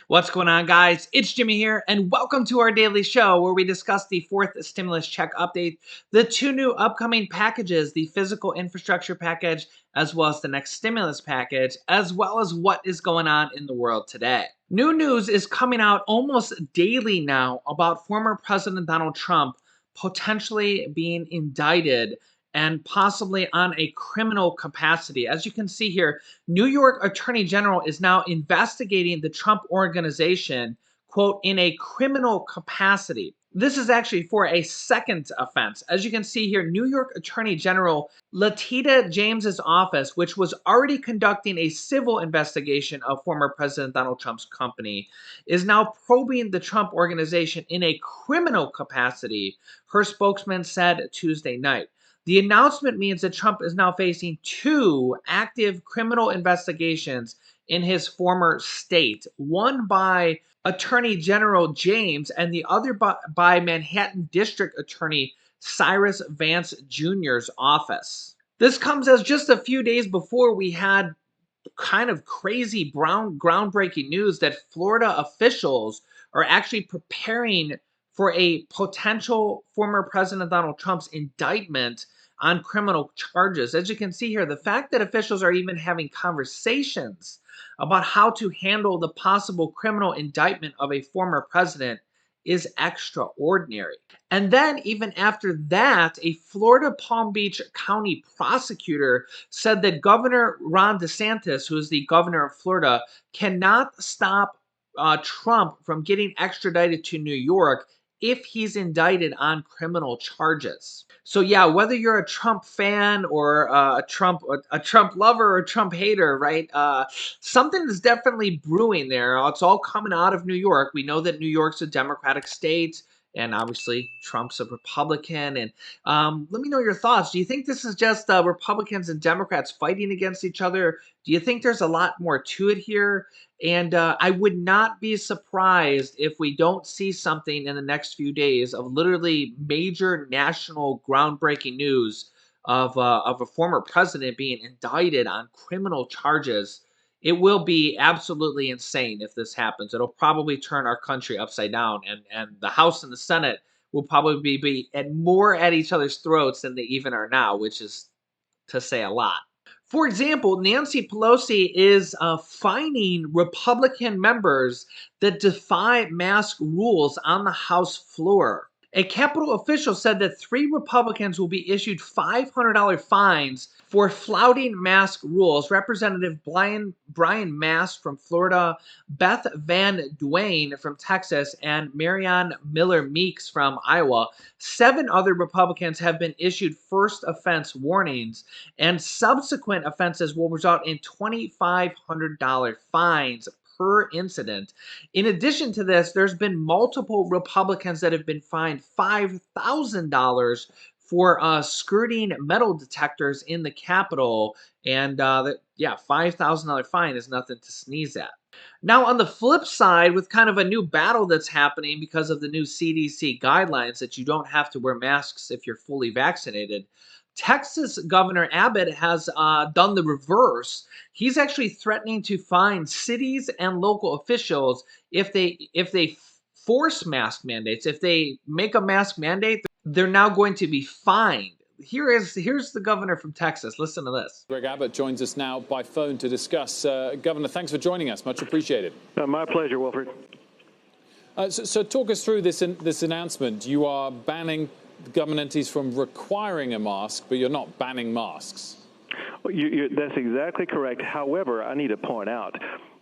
What's going on, guys? It's Jimmy here, and welcome to our daily show where we discuss the fourth stimulus check update, the two new upcoming packages, the physical infrastructure package, as well as the next stimulus package, as well as what is going on in the world today. New news is coming out almost daily now about former President Donald Trump potentially being indicted and possibly on a criminal capacity. As you can see here, New York Attorney General is now investigating the Trump organization, quote, in a criminal capacity. This is actually for a second offense. As you can see here, New York Attorney General Letitia James's office, which was already conducting a civil investigation of former President Donald Trump's company, is now probing the Trump organization in a criminal capacity, her spokesman said Tuesday night. The announcement means that Trump is now facing two active criminal investigations in his former state, one by Attorney General James and the other by Manhattan District Attorney Cyrus Vance Jr.'s office. This comes as just a few days before we had kind of crazy groundbreaking news that Florida officials are actually preparing for a potential former President Donald Trump's indictment on criminal charges. As you can see here, the fact that officials are even having conversations about how to handle the possible criminal indictment of a former president is extraordinary. And then, even after that, a Florida Palm Beach County prosecutor said that Governor Ron DeSantis, who is the governor of Florida, cannot stop Trump from getting extradited to New York if he's indicted on criminal charges. So yeah, whether you're a Trump fan or a Trump lover or a Trump hater, right? Something is definitely brewing there. It's all coming out of New York. We know that New York's a Democratic state, and obviously Trump's a Republican. And let me know your thoughts. Do you think this is just Republicans and Democrats fighting against each other? Do you think there's a lot more to it here? And I would not be surprised if we don't see something in the next few days of literally major national groundbreaking news of a former president being indicted on criminal charges. It will be absolutely insane if this happens. It'll probably turn our country upside down, and the House and the Senate will probably be more at each other's throats than they even are now, which is to say a lot. For example, Nancy Pelosi is fining Republican members that defy mask rules on the House floor. A Capitol official said that 3 Republicans will be issued $500 fines for flouting mask rules. Representative Brian Mast from Florida, Beth Van Duyne from Texas, and Marianne Miller Meeks from Iowa. 7 other Republicans have been issued first offense warnings, and subsequent offenses will result in $2,500 fines per incident. In addition to this, there's been multiple Republicans that have been fined $5,000 for skirting metal detectors in the Capitol. And yeah, $5,000 fine is nothing to sneeze at. Now, on the flip side, with kind of a new battle that's happening because of the new CDC guidelines that you don't have to wear masks if you're fully vaccinated, Texas Governor Abbott has done the reverse. He's actually threatening to fine cities and local officials if they force mask mandates. If they make a mask mandate, they're now going to be fined. Here's the governor from Texas. Listen to this. Greg Abbott joins us now by phone to discuss. Governor, thanks for joining us. Much appreciated. My pleasure, Wilfred. So talk us through this announcement. You are banning government entities from requiring a mask, but you're not banning masks. Well, that's exactly correct. However, I need to point out,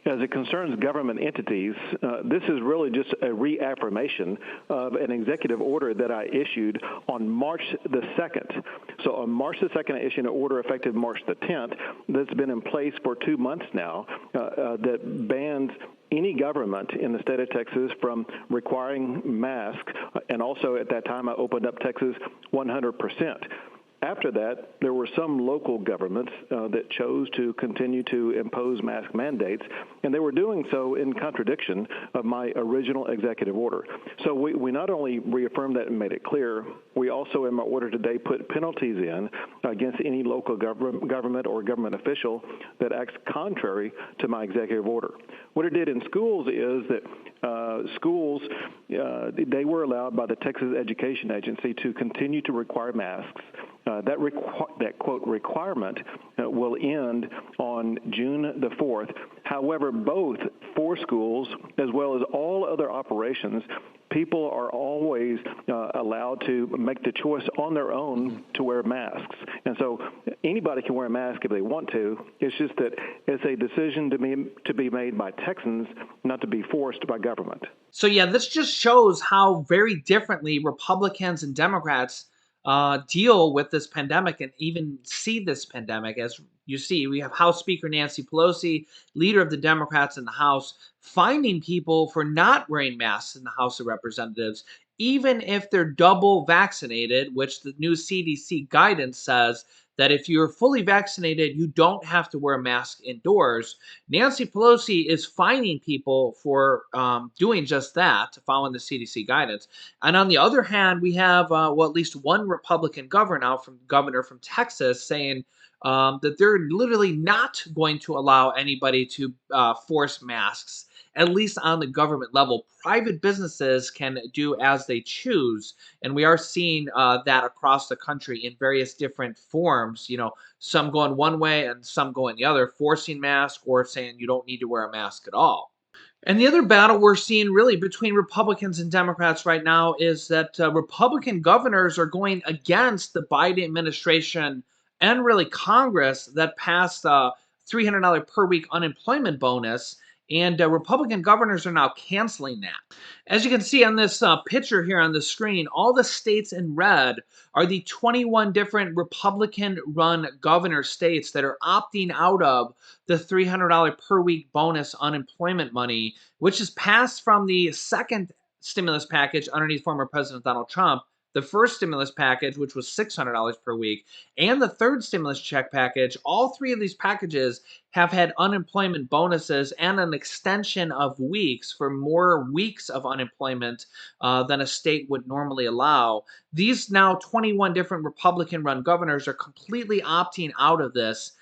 as it concerns government entities, this is really just a reaffirmation of an executive order that I issued on March the 2nd. So on March the 2nd, I issued an order effective March the 10th that's been in place for 2 months now that bans any government in the state of Texas from requiring masks. And also at that time, I opened up Texas 100%. After that, there were some local governments that chose to continue to impose mask mandates, and they were doing so in contradiction of my original executive order. So we not only reaffirmed that and made it clear, we also in my order today put penalties in against any local government or government official that acts contrary to my executive order. What it did in schools is that schools, they were allowed by the Texas Education Agency to continue to require masks. That quote requirement will end on June the 4th. However, both for schools as well as all other operations, people are always allowed to make the choice on their own to wear masks. And so anybody can wear a mask if they want to. It's just that it's a decision to be made by Texans, not to be forced by government. So yeah, this just shows how very differently Republicans and Democrats deal with this pandemic and even see this pandemic. As you see, we have House Speaker Nancy Pelosi, leader of the Democrats in the House, finding people for not wearing masks in the House of Representatives, even if they're double vaccinated, which the new CDC guidance says that if you're fully vaccinated, you don't have to wear a mask indoors. Nancy Pelosi is fining people for doing just that, following the CDC guidance. And on the other hand, we have well, at least one Republican governor from Texas saying that they're literally not going to allow anybody to force masks, at least on the government level. Private businesses can do as they choose, and we are seeing that across the country in various different forms. You know, some going one way and some going the other, forcing masks or saying you don't need to wear a mask at all. And the other battle we're seeing really between Republicans and Democrats right now is that Republican governors are going against the Biden administration and really Congress that passed $300 per week unemployment bonus. And Republican governors are now canceling that. As you can see on this picture here on the screen, all the states in red are the 21 different Republican run governor states that are opting out of the $300 per week bonus unemployment money, which is passed from the second stimulus package underneath former President Donald Trump, the first stimulus package, which was $600 per week, and the third stimulus check package. All three of these packages have had unemployment bonuses and an extension of weeks for more weeks of unemployment than a state would normally allow. These now 21 different Republican run governors are completely opting out of this,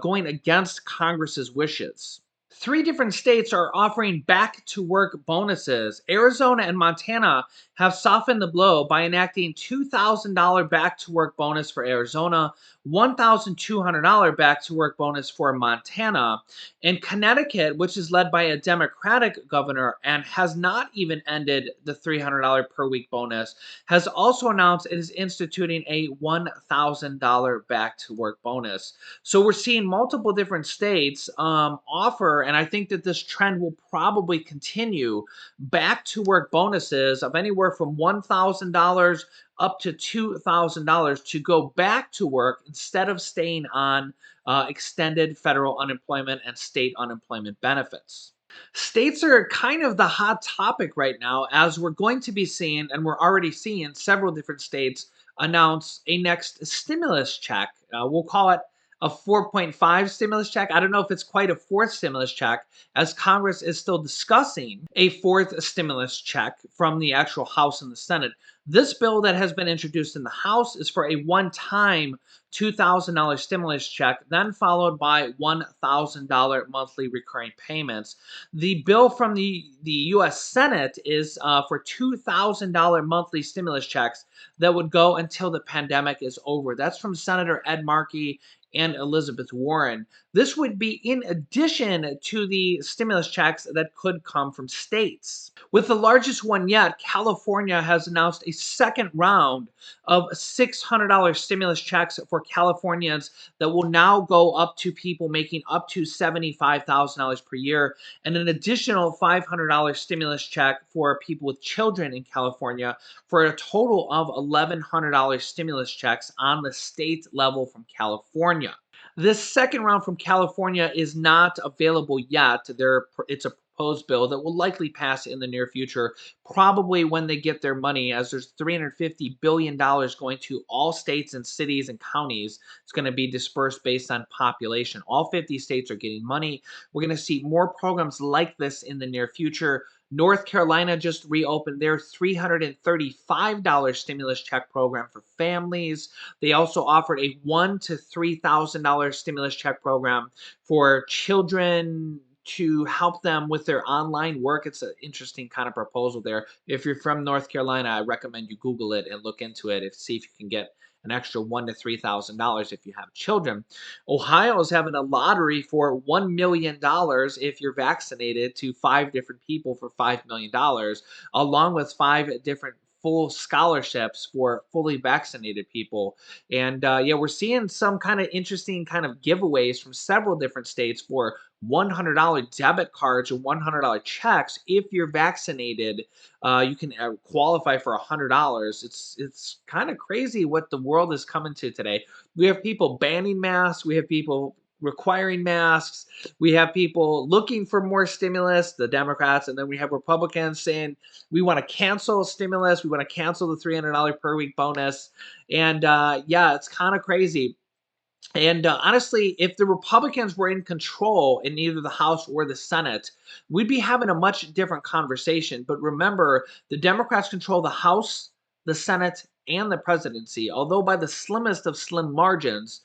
going against Congress's wishes. Three different states are offering back to work bonuses. Arizona and Montana have softened the blow by enacting $2,000 back to work bonus for Arizona, $1,200 back to work bonus for Montana. And Connecticut, which is led by a Democratic governor and has not even ended the $300 per week bonus, has also announced it is instituting a $1,000 back to work bonus. So we're seeing multiple different states offer, and I think that this trend will probably continue, back to work bonuses of anywhere from $1,000 up to $2,000 to go back to work instead of staying on extended federal unemployment and state unemployment benefits. States are kind of the hot topic right now, as we're going to be seeing, and we're already seeing several different states announce a next stimulus check. We'll call it a 4.5 stimulus check. I don't know if it's quite a fourth stimulus check, as Congress is still discussing a fourth stimulus check from the actual House and the Senate. This bill that has been introduced in the House is for a one-time $2,000 stimulus check, then followed by $1,000 monthly recurring payments. The bill from the U.S. Senate is for $2,000 monthly stimulus checks that would go until the pandemic is over. That's from Senator Ed Markey and Elizabeth Warren. This would be in addition to the stimulus checks that could come from states. With the largest one yet, California has announced a second round of $600 stimulus checks for Californians that will now go up to people making up to $75,000 per year, and an additional $500 stimulus check for people with children in California, for a total of $1,100 stimulus checks on the state level from California. This second round from California is not available yet. It's a proposed bill that will likely pass in the near future, probably when they get their money, as there's $350 billion going to all states and cities and counties. It's going to be dispersed based on population. All 50 states are getting money. We're going to see more programs like this in the near future. North Carolina just reopened their $335 stimulus check program for families. They also offered a $1,000 to $3,000 stimulus check program for children to help them with their online work. It's an interesting kind of proposal there. If you're from North Carolina, I recommend you Google it and look into it and see if you can get an extra $1,000 to $3,000 if you have children. Ohio is having a lottery for $1 million if you're vaccinated to 5 different people for $5 million, along with 5 different full scholarships for fully vaccinated people. And yeah, we're seeing some kind of interesting kind of giveaways from several different states for $100 debit cards or $100 checks if you're vaccinated. You can qualify for $100. It's kind of crazy what the world is coming to today. We have people banning masks. We have people requiring masks. We have people looking for more stimulus, the Democrats, and then we have Republicans saying we want to cancel stimulus. We want to cancel the $300 per week bonus. And yeah, it's kind of crazy. And honestly, if the Republicans were in control in either the House or the Senate, we'd be having a much different conversation. But remember, the Democrats control the House, the Senate, and the presidency, although by the slimmest of slim margins.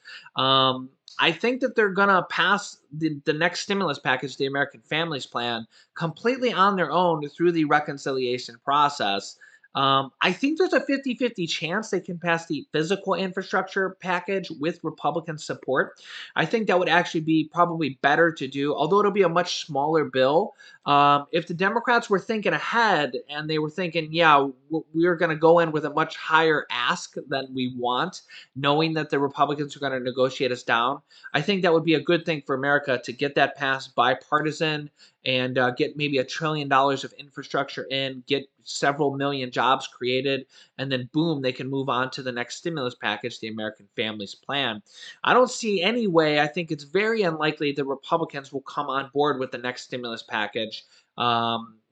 I think that they're going to pass the next stimulus package, the American Families Plan, completely on their own through the reconciliation process. I think there's a 50-50 chance they can pass the physical infrastructure package with Republican support. I think that would actually be probably better to do, although it'll be a much smaller bill. If the Democrats were thinking ahead and they were thinking, yeah, we're going to go in with a much higher ask than we want, knowing that the Republicans are going to negotiate us down, I think that would be a good thing for America to get that passed bipartisan and get maybe $1 trillion of infrastructure in, get several million jobs created, and then boom, they can move on to the next stimulus package, the American Families Plan. I don't see any way. I think it's very unlikely the Republicans will come on board with the next stimulus package,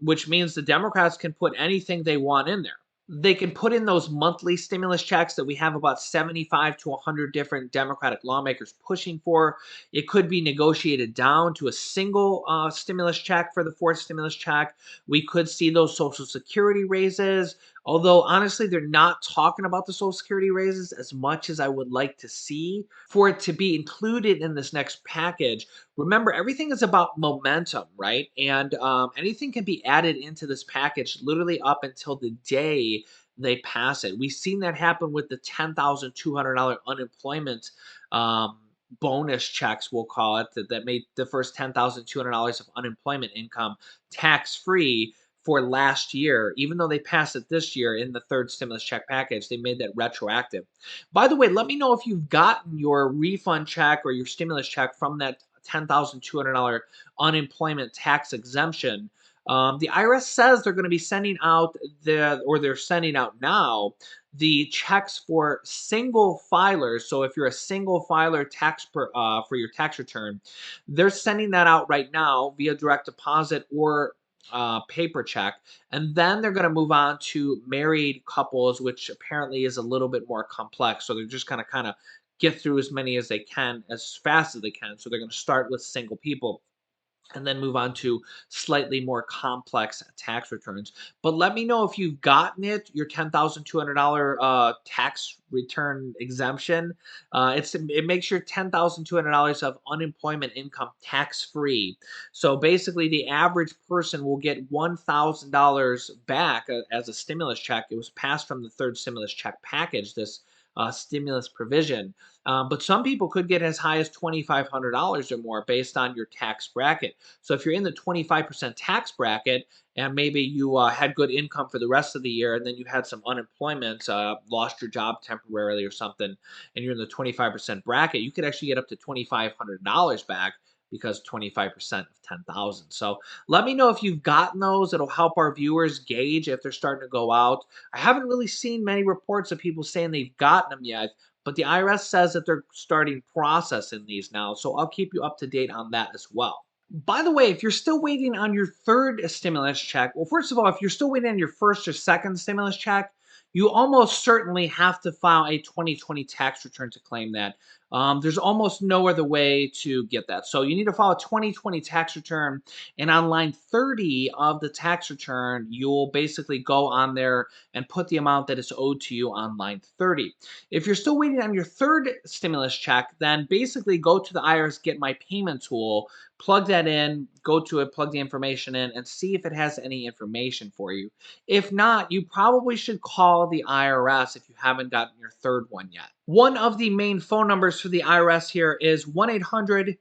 which means the Democrats can put anything they want in there. They can put in those monthly stimulus checks that we have about 75 to 100 different Democratic lawmakers pushing for. It could be negotiated down to a single stimulus check for the fourth stimulus check. We could see those Social Security raises, although honestly, they're not talking about the Social Security raises as much as I would like to see for it to be included in this next package. Remember, everything is about momentum, right? And anything can be added into this package literally up until the day they pass it. We've seen that happen with the $10,200 unemployment bonus checks, we'll call it, that made the first $10,200 of unemployment income tax free for last year. Even though they passed it this year in the third stimulus check package, they made that retroactive. By the way, let me know if you've gotten your refund check or your stimulus check from that $10,200 unemployment tax exemption. The IRS says they're going to be sending out they're sending out now the checks for single filers. So if you're a single filer for your tax return, they're sending that out right now via direct deposit or paper check, and then they're going to move on to married couples, which apparently is a little bit more complex. So they're just going to kind of get through as many as they can as fast as they can. So they're going to start with single people and then move on to slightly more complex tax returns. But let me know if you've gotten your $10,200 tax return exemption. It makes your $10,200 of unemployment income tax free. So basically, the average person will get $1,000 back as a stimulus check. It was passed from the third stimulus check package. This stimulus provision. But some people could get as high as $2,500 or more based on your tax bracket. So if you're in the 25% tax bracket and maybe you had good income for the rest of the year and then you had some unemployment, lost your job temporarily or something, and you're in the 25% bracket, you could actually get up to $2,500 back because 25% of 10,000. So let me know if you've gotten those. It'll help our viewers gauge if they're starting to go out. I haven't really seen many reports of people saying they've gotten them yet, but the IRS says that they're starting processing these now. So I'll keep you up to date on that as well. By the way, if you're still waiting on your third stimulus check, well, first of all, if you're still waiting on your first or second stimulus check, you almost certainly have to file a 2020 tax return to claim that. There's almost no other way to get that. So you need to file a 2020 tax return, and on line 30 of the tax return, you'll basically go on there and put the amount that is owed to you on line 30. If you're still waiting on your third stimulus check, then basically go to the IRS Get My Payment tool, plug that in, go to it, plug the information in, and see if it has any information for you. If not, you probably should call the IRS if you haven't gotten your third one yet. One of the main phone numbers for the IRS here is 1-800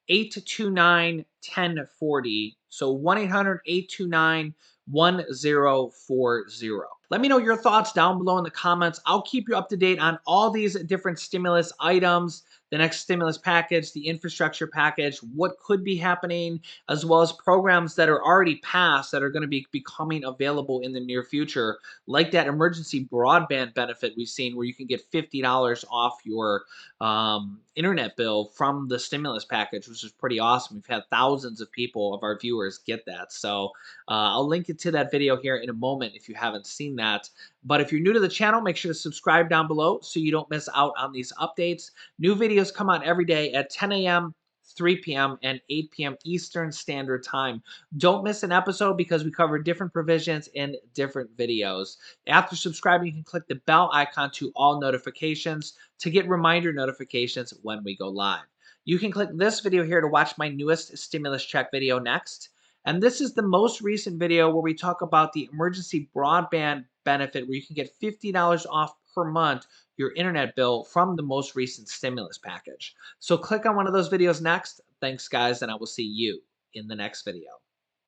829 1040. So 1-800 829 1040. Let me know your thoughts down below in the comments. I'll keep you up to date on all these different stimulus items, the next stimulus package, the infrastructure package, what could be happening, as well as programs that are already passed that are going to be becoming available in the near future, like that emergency broadband benefit we've seen where you can get $50 off your internet bill from the stimulus package, which is pretty awesome. We've had thousands of people, of our viewers, get that. So I'll link it to that video here in a moment if you haven't seen that. But if you're new to the channel, make sure to subscribe down below so you don't miss out on these updates. New videos come out every day at 10 a.m., 3 p.m., and 8 p.m. Eastern Standard Time. Don't miss an episode because we cover different provisions in different videos. After subscribing, you can click the bell icon to all notifications to get reminder notifications when we go live. You can click this video here to watch my newest stimulus check video next. And this is the most recent video where we talk about the emergency broadband benefit where you can get $50 off per month your internet bill from the most recent stimulus package. So click on one of those videos next. Thanks, guys, and I will see you in the next video.